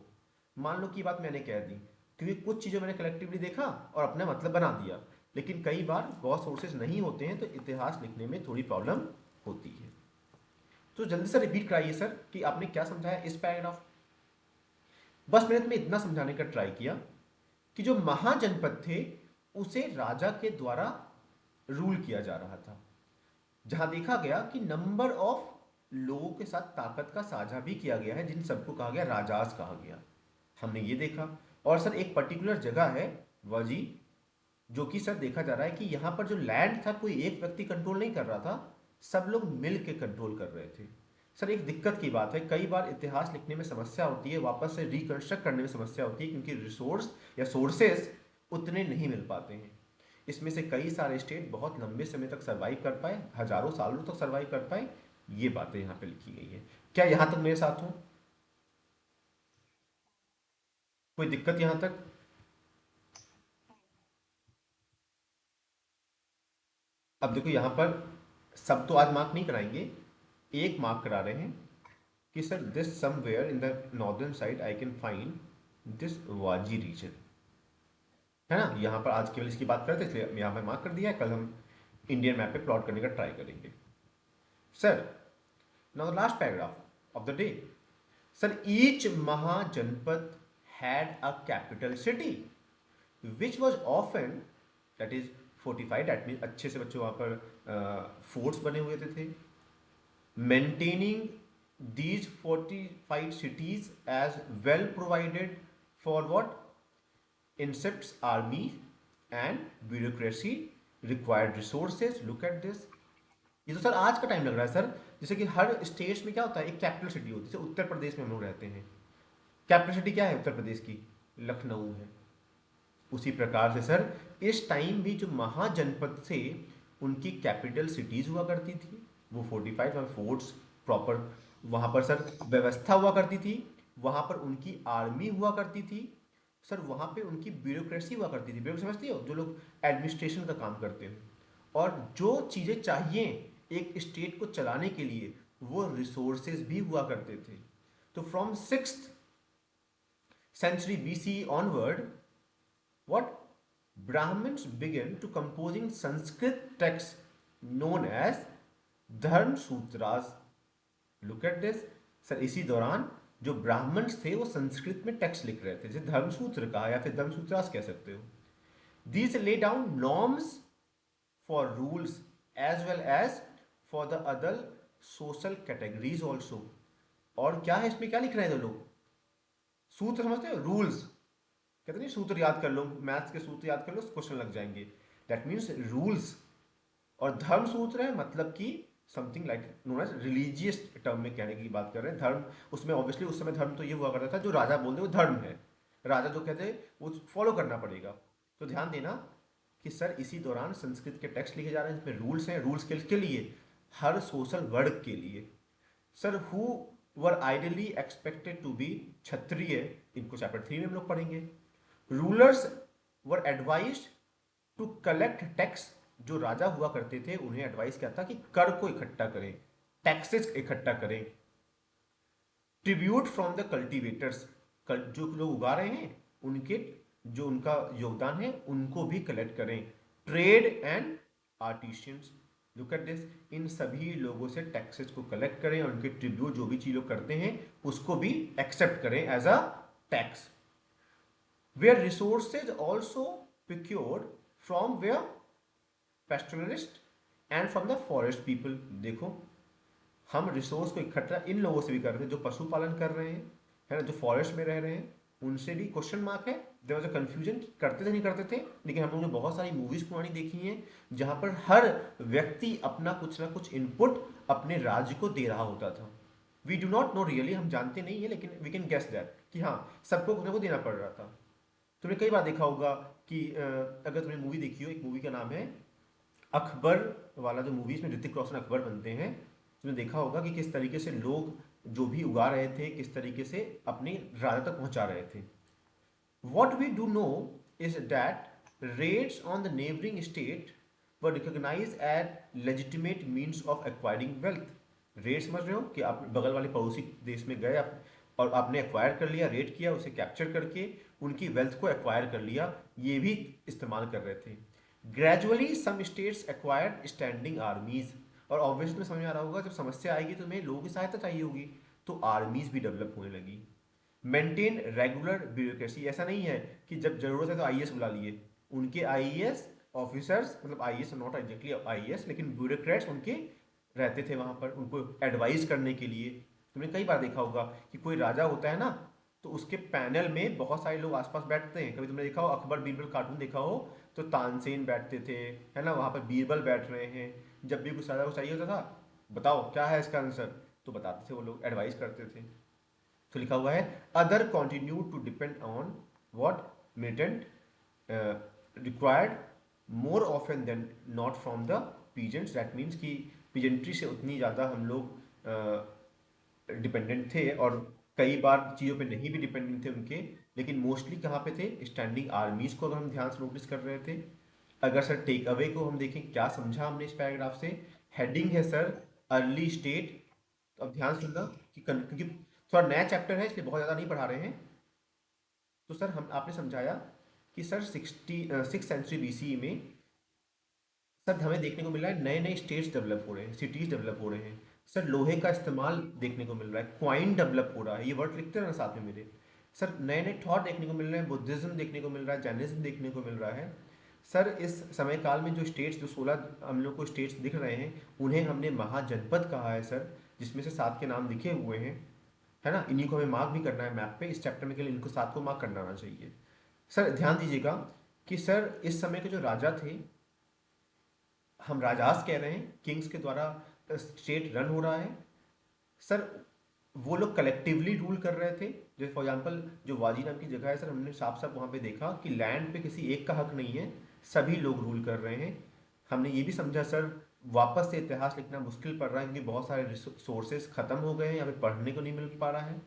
मान लो कि बात मैंने कह दी, क्योंकि कुछ चीज़ें मैंने कलेक्टिवली देखा और अपना मतलब बना दिया, लेकिन कई बार बहुत सोर्सेज नहीं होते हैं, तो इतिहास लिखने में थोड़ी प्रॉब्लम होती है. तो जल्दी से रिपीट कराइए सर कि आपने क्या समझाया इस पैराग्राफ. बस मैंने तुम्हें इतना समझाने का ट्राई किया कि जो महाजनपद थे उसे राजा के द्वारा रूल किया जा रहा था, जहां देखा गया कि नंबर ऑफ लोगों के साथ ताकत का साझा भी किया गया है, जिन सबको कहा गया राजास कहा गया. हमने ये देखा. और सर एक पर्टिकुलर जगह है वजी, जो कि सर देखा जा रहा है कि यहां पर जो लैंड था कोई एक व्यक्ति कंट्रोल नहीं कर रहा था, सब लोग मिल के कंट्रोल कर रहे थे. सर एक दिक्कत की बात है, कई बार इतिहास लिखने में समस्या होती है, वापस से रिकंस्ट्रक्ट करने में समस्या होती है, क्योंकि रिसोर्स या सोर्सेस उतने नहीं मिल पाते हैं. इसमें से कई सारे स्टेट बहुत लंबे समय तक सर्वाइव कर पाए, हजारों सालों तक सर्वाइव कर पाए. ये बातें यहाँ पे लिखी गई है. क्या यहाँ तक मेरे साथ हो? कोई दिक्कत यहाँ तक? अब देखो यहाँ पर सब तो आज मार्क नहीं कराएंगे, एक मार्क करा रहे हैं कि sir this somewhere in the northern side I can find this Vajji region, है ना। यहाँ पर आज केवल इसकी बात करते इसलिए यहाँ पे मार्क कर दिया है, कल हम इंडियन मैप पे प्लॉट करने का ट्राई करेंगे। Sir now the last paragraph of the day. Sir each mahajanapada had a capital city which was often that is fortified, that mean अच्छे से बच्चों वहाँ पर फोर्ट्स बने हुए थे। Maintaining these fortified cities as well provided for what Insects, army and bureaucracy required resources. Look at this. ये तो सर आज का टाइम लग रहा है सर, जैसे कि हर स्टेट में क्या होता है, एक कैपिटल सिटी होती है। जैसे उत्तर प्रदेश में हम लोग रहते हैं, कैपिटल सिटी क्या है उत्तर प्रदेश की? लखनऊ है। उसी प्रकार से सर इस टाइम भी जो महाजनपद थे उनकी कैपिटल सिटीज हुआ करती थी, वो फोर्टिफाइड फोर्ट्स प्रॉपर वहाँ पर सर व्यवस्था हुआ करती थी, वहाँ पर उनकी आर्मी हुआ करती थी सर, वहाँ पे उनकी ब्यूरोक्रेसी हुआ करती थी। ब्यूरोक्रेसी समझती हो, जो लोग एडमिनिस्ट्रेशन का काम करते हैं, और जो चीज़ें चाहिए एक स्टेट को चलाने के लिए वो रिसोर्सेज भी हुआ करते थे। तो from 6th century BCE onward, what Brahmins began to composing Sanskrit texts known as Dharma Sutras. Look at this. Sir इसी दौरान जो ब्राह्मण्स थे वो संस्कृत में टेक्स्ट लिख रहे थे, जैसे धर्मसूत्र कहा या फिर धर्मसूत्रास कह सकते हो। These lay down norms for rules as well as for the other social categories also. और क्या है इसमें, क्या लिख रहे हैं लोग? सूत्र समझते हो, रूल्स कहते नहीं, सूत्र याद कर लो, मैथ्स के सूत्र याद कर लो, क्वेश्चन लग जाएंगे। That means rules. और धर्म सूत्र है मतलब कि something like known as religious term में कहने की बात कर रहे हैं। धर्म उसमें ऑब्वियसली उस समय धर्म तो ये हुआ करता था जो राजा बोलते वो धर्म है, राजा जो कहते वो फॉलो करना पड़ेगा। तो ध्यान देना कि सर इसी दौरान संस्कृत के टेक्स्ट लिखे जा रहे हैं जिसमें रूल्स हैं। रूल्स के लिए हर सोशल वर्ग के लिए। Sir who were ideally expected to be Kshatriya, इनको चैप्टर 3 में हम लोग पढ़ेंगे। Rulers were advised to collect tax, जो राजा हुआ करते थे उन्हें एडवाइस क्या था कि कर को इकट्ठा करें, टैक्सेस इकट्ठा करें। ट्रिब्यूट फ्रॉम द कल्टीवेटर्स, जो लोग उगा रहे हैं उनके जो उनका योगदान है उनको भी कलेक्ट करें। Trade and artisans, look at this, इन सभी लोगों से टैक्सेस को कलेक्ट करें और उनके ट्रिब्यूट जो भी चीज लोग करते हैं उसको भी एक्सेप्ट करें as a tax. Where resources also procured from where pastoralist and from the forest people. देखो हम रिसोर्स को इकट्ठा इन लोगों से भी कर रहे हैं जो पशुपालन कर रहे हैं, है ना, जो फॉरेस्ट में रह रहे हैं, उनसे भी क्वेश्चन मार्क है। देयर वाज अ कंफ्यूजन, करते थे नहीं करते थे, लेकिन हम लोगों ने बहुत सारी मूवीज पुरानी देखी हैं जहां पर हर व्यक्ति अपना कुछ ना कुछ इनपुट अपने राज्य को दे रहा होता था। We do not know really, हम जानते नहीं है लेकिन वी कैन गेस दैट कि हाँ सबको कुछ ना कुछ देना पड़ रहा था। तुमने कई बार देखा होगा कि अगर तुमने मूवी देखी हो, एक मूवी का नाम है अकबर वाला, जो मूवीज में ऋतिक रोशन अकबर बनते हैं, तुमने देखा होगा कि किस तरीके से लोग जो भी उगा रहे थे किस तरीके से अपने राजा तक पहुंचा रहे थे। What we do know is that raids on the neighbouring state were recognise as legitimate means of acquiring wealth. Raid समझ रहे हो कि आप बगल वाले पड़ोसी देश में गए और आपने एक्वायर कर लिया, रेड किया, उसे कैप्चर करके उनकी वेल्थ को एक्वायर कर लिया, ये भी इस्तेमाल कर रहे थे। Gradually some states acquired standing armies, और ऑब्वियसली समझ में आ रहा होगा जब समस्या आएगी तो तुम्हें लोगों की सहायता चाहिए होगी, तो आर्मीज भी डेवलप होने लगी। मेंटेन रेगुलर ब्यूरोक्रेसी, ऐसा नहीं है कि जब जरूरत है तो आईएएस बुला लिए, उनके आईएएस ऑफिसर्स, मतलब आईएएस नॉट एग्जैक्टली आईएएस लेकिन ब्यूरोक्रेट्स उनके रहते थे वहां पर उनको एडवाइस करने के लिए। तुमने कई बार देखा होगा कि कोई राजा होता है ना तो उसके पैनल में बहुत सारे लोग आसपास बैठते हैं। कभी तुमने देखा हो अकबर बीरबल कार्टून देखा हो तो तानसेन बैठते थे, है ना, वहां पर बीरबल बैठ रहे हैं। जब भी कुछ राजा को चाहिए होता था, बताओ क्या है इसका आंसर, तो बताते थे वो लोग, एडवाइस करते थे। तो लिखा हुआ है other continue to depend on what militant required more often than not from the peasants. That means कि पीजेंट्री से उतनी ज़्यादा हम लोग डिपेंडेंट थे, और कई बार चीज़ों पे नहीं भी डिपेंडेंट थे उनके, लेकिन मोस्टली कहाँ पे थे, स्टैंडिंग आर्मीज को अगर हम ध्यान से नोटिस कर रहे थे। अगर सर टेक अवे को हम देखें क्या समझा हमने इस पैराग्राफ से, हेडिंग है सर अर्ली स्टेट तो अब ध्यान सुनना कि क्योंकि थोड़ा नया चैप्टर है इसलिए बहुत ज़्यादा नहीं पढ़ा रहे हैं। तो सर हम आपने समझाया कि सर 6 सेंचुरी BCE में सर हमें देखने को मिल रहा है नए नए स्टेट्स डेवलप हो रहे हैं, सिटीज डेवलप हो रहे हैं। सर लोहे का इस्तेमाल देखने को मिल रहा है, क्वाइन डेवलप हो रहा है, ये वर्ड लिखते हैं ना साथ में मेरे। सर नए नए थॉट देखने को मिल रहे हैं, बुद्धिज्म देखने को मिल रहा है, जैनिज्म देखने को मिल रहा है। सर इस समय काल में जो स्टेट्स, जो 16 हम लोग को स्टेट्स दिख रहे हैं, उन्हें हमने महाजनपद कहा है सर, जिसमें से 7 के नाम लिखे हुए हैं, है ना। इन्हीं को हमें मार्क भी करना है मैप पे, इस चैप्टर में केवल इनको 7 को मार्क करना आना चाहिए। सर ध्यान दीजिएगा कि सर इस समय के जो राजा थे, हम राजास कह रहे हैं, किंग्स के द्वारा स्टेट रन हो रहा है। सर वो लोग कलेक्टिवली रूल कर रहे थे। जैसे फॉर एग्जांपल जो वाजी नाम की जगह है सर, हमने साफ साफ वहाँ पे देखा कि लैंड पे किसी एक का हक नहीं है, सभी लोग रूल कर रहे हैं। हमने ये भी समझा सर, वापस से इतिहास लिखना मुश्किल पड़ रहा है क्योंकि बहुत सारे सोर्सेज खत्म हो गए हैं, या फिर पढ़ने को नहीं मिल पा रहा है,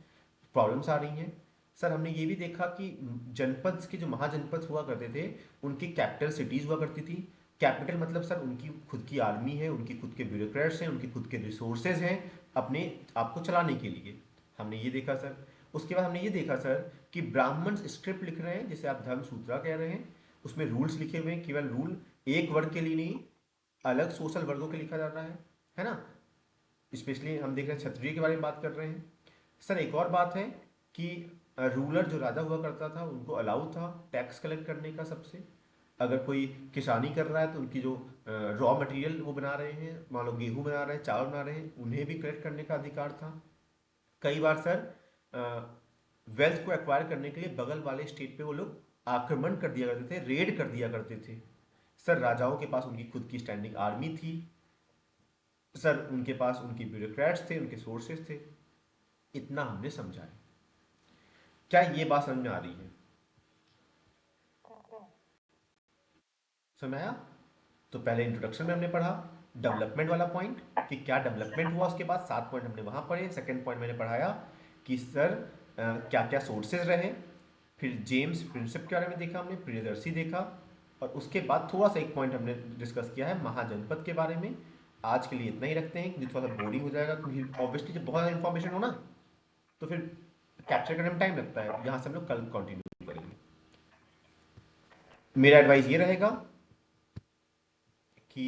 प्रॉब्लम्स आ रही हैं। सर हमने ये भी देखा कि जनपद के जो महाजनपद हुआ करते थे, उनकी कैपिटल सिटीज़ हुआ करती थी। कैपिटल मतलब सर उनकी खुद की आर्मी है, उनकी खुद के ब्यूरोक्रेट्स हैं, उनकी खुद के रिसोर्सेज हैं अपने आप को चलाने के लिए। हमने ये देखा सर। उसके बाद हमने ये देखा सर कि ब्राह्मण स्क्रिप्ट लिख रहे हैं, जिसे आप धर्मसूत्रा कह रहे हैं। उसमें रूल्स लिखे हुए हैं, केवल रूल एक वर्ग के लिए नहीं, अलग सोशल वर्गों के लिखा जा रहा है ना। स्पेशली हम देख रहे हैं क्षत्रिय के बारे में बात कर रहे हैं। सर एक और बात है कि रूलर जो राजा हुआ करता था उनको अलाउ था टैक्स कलेक्ट करने का सबसे। अगर कोई किसानी कर रहा है तो उनकी जो रॉ मटेरियल वो बना रहे हैं, मान लो गेहूं बना रहे हैं, चावल बना रहे हैं, उन्हें भी कलेक्ट करने का अधिकार था। कई बार सर वेल्थ को एक्वायर करने के लिए बगल वाले स्टेट पे वो लोग आक्रमण कर दिया करते थे, रेड कर दिया करते थे। सर राजाओं के पास उनकी खुद की स्टैंडिंग आर्मी थी। सर उनके पास उनकी ब्यूरोक्रेट्स थे, उनके सोर्सेस थे। इतना हमने समझा है। क्या ये बात समझ में आ रही है? समझ में आया? तो पहले इंट्रोडक्शन में हमने पढ़ा डेवलपमेंट वाला पॉइंट कि क्या डेवलपमेंट हुआ, उसके बाद 7 पॉइंट हमने वहाँ पढ़े। सेकंड पॉइंट मैंने पढ़ाया कि सर क्या क्या सोर्सेज रहे। फिर जेम्स प्रिंसिप के बारे में देखा हमने, प्रियदर्शी देखा, और उसके बाद थोड़ा सा एक पॉइंट हमने डिस्कस किया है महाजनपद के बारे में। आज के लिए इतना ही रखते हैं, जो थोड़ा सा बोरिंग हो जाएगा क्योंकि ऑब्वियसली जब बहुत ज़्यादा इन्फॉर्मेशन हो ना तो फिर कैप्चर करने में टाइम लगता है। यहाँ से हम लोग कल कंटिन्यू करेंगे। मेरा एडवाइस ये रहेगा कि